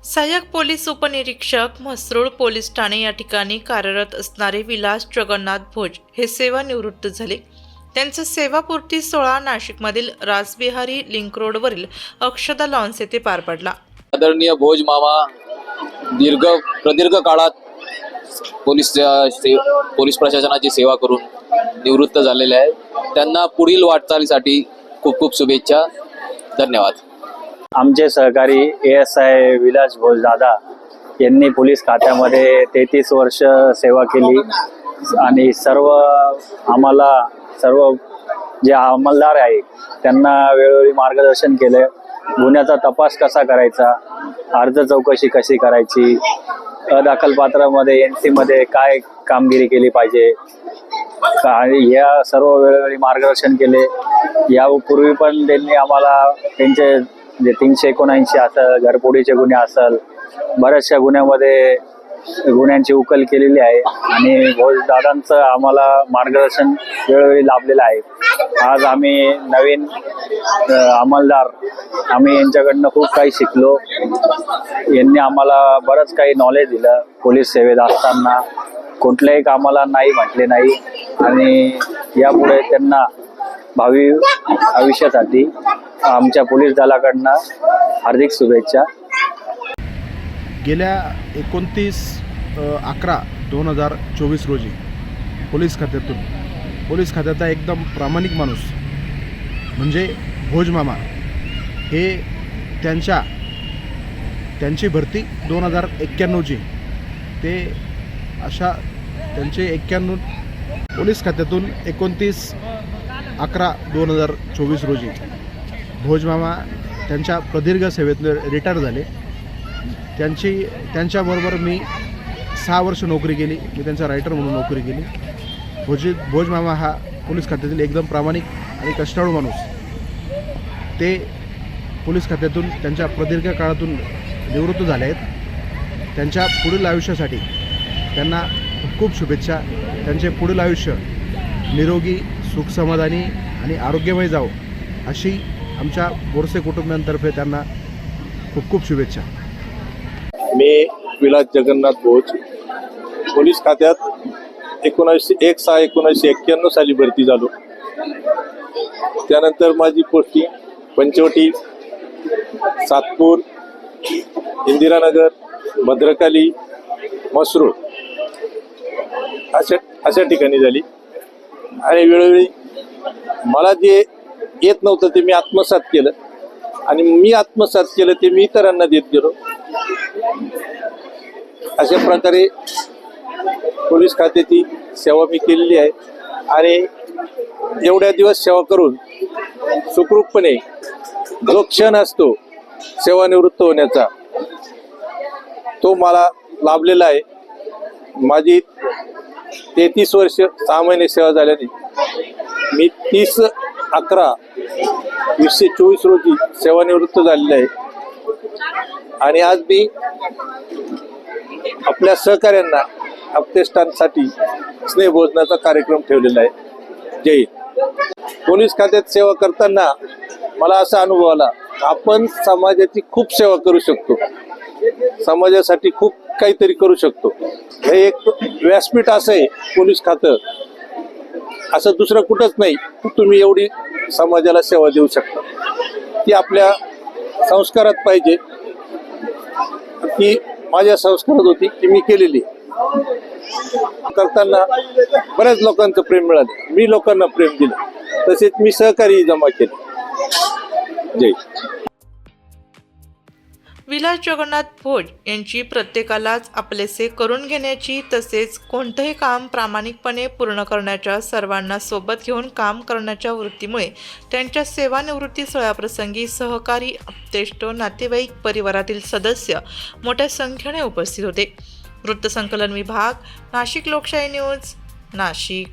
सहाय्यक पोलीस उपनिरीक्षक म्हसरूळ पोलीस ठाणे या ठिकाणी कार्यरत असणारे विलास जगन्नाथ भोज हे सेवानिवृत्त झाले. त्यांचं सेवापूर्ती सोहळा नाशिकमधील रासबिहारी लिंक रोडवरील अक्षता लॉन्स येथे पार पडला. आदरणीय भोज मामा प्रदीर्घ काळात पोलीस प्रशासनाची सेवा करून निवृत्त झालेले आहे. त्यांना पुढील वाटचालीसाठी खूप खूप शुभेच्छा. धन्यवाद. आमचे सहकारी ASI विलास भोज दादा यांनी पोलीस खात्यामध्ये 33 वर्ष सेवा केली आणि सर्व जे अंमलदार आहे त्यांना वेळोवेळी मार्गदर्शन केले. गुन्ह्याचा तपास कसा करायचा, अर्ज चौकशी कशी करायची, अदाखलपात्रामध्ये NC मध्ये काय कामगिरी केली पाहिजे आणि या सर्व वेळोवेळी मार्गदर्शन केले. यापूर्वी पण त्यांनी आम्हाला त्यांचे जे 379 असेल, घरफोडीचे गुन्हे असेल, बऱ्याचशा गुन्ह्यांची उकल केलेली आहे आणि भोज दादांचं आम्हाला मार्गदर्शन वेळोवेळी लाभलेलं आहे. आज आम्ही नवीन अंमलदार आम्ही यांच्याकडनं खूप काही शिकलो. यांनी आम्हाला बरंच काही नॉलेज दिलं. पोलीस सेवेत असताना कुठल्याही कामाला नाही म्हटले नाही आणि यापुढे त्यांना भावी आयुष्यासाठी आमच्या पोलीस दलाकडनं हार्दिक शुभेच्छा. गेल्या 29/11/2024 रोजी पोलीस खात्याचा एकदम प्रामाणिक माणूस म्हणजे भोज मामा हे त्यांची भरती 2091ची ते अशा त्यांचे 91 पोलीस खात्यातून 29/11/2024 रोजी भोज मामा त्यांच्या प्रदीर्घ सेवेत रिटायर झाले. त्यांच्याबरोबर मी 6 वर्ष नोकरी केली. मी त्यांचा रायटर म्हणून नोकरी केली. भोज मामा हा पोलीस खात्यातील एकदम प्रामाणिक आणि कष्टाळू माणूस. ते पोलीस खात्यातून त्यांच्या प्रदीर्घ काळातून निवृत्त झाले आहेत. त्यांच्या पुढील आयुष्यासाठी त्यांना खूप खूप शुभेच्छा. त्यांचे पुढील आयुष्य निरोगी, सुखसमाधानी आणि आरोग्यमय जावो अशी आमच्या बोरसे कुटुंबियांतर्फे त्यांना खूप खूप शुभेच्छा. मी विलास जगन्नाथ भोज पोलीस खात्यात 1/6/1991 साली भरती झालो. त्यानंतर माझी पोस्टिंग पंचवटी, सातपूर, इंदिरानगर, भद्रकाली, म्हसरूळ अशा ठिकाणी झाली आणि वेळोवेळी मला जे येत नव्हतं ते मी आत्मसात केलं आणि मी आत्मसात केलं ते मी इतरांना देत गेलो. अशा प्रकारे पोलीस खात्याची सेवा मी केलेली आहे आणि एवढ्या दिवस सेवा करून सुखरूपपणे जो क्षण असतो सेवानिवृत्त होण्याचा तो मला लाभलेला आहे. माझी 33 वर्ष 6 महिने सेवा झाल्याने मी 30/11/2024 रोजी सेवानिवृत्त झालेले आहे आणि आज मी आपल्या सहकाऱ्यांना अपतेष्टांसाठी स्नेहभोजनाचा कार्यक्रम ठेवलेला आहे. जय हिंद. पोलीस खात्यात सेवा करताना मला असा अनुभव आला, आपण समाजाची खूप सेवा करू शकतो, समाजासाठी खूप काहीतरी करू शकतो. हे एक व्यासपीठ असं आहे पोलीस खातं, असं दुसरं कुठंच नाही. तुम्ही एवढी समाजाला सेवा देऊ शकता. ती आपल्या संस्कारात पाहिजे. ती माझ्या संस्कारात होती, ती मी केलेली. करताना बऱ्याच लोकांचं प्रेम मिळालं. मी लोकांना प्रेम दिलं, तसेच मी सहकारी जमा केले. जय. विलास जगन्नाथ भोज यांची प्रत्येकालाच आपलेसे करून घेण्याची तसेच कोणतंही काम प्रामाणिकपणे पूर्ण करण्याच्या, सर्वांना सोबत घेऊन काम करण्याच्या वृत्तीमुळे त्यांच्या सेवानिवृत्ती सोहळ्याप्रसंगी सहकारी, आप्तेष्ट, नातेवाईक, परिवारातील सदस्य मोठ्या संख्येने उपस्थित होते. वृत्तसंकलन विभाग, नाशिक लोकशाही न्यूज, नाशिक.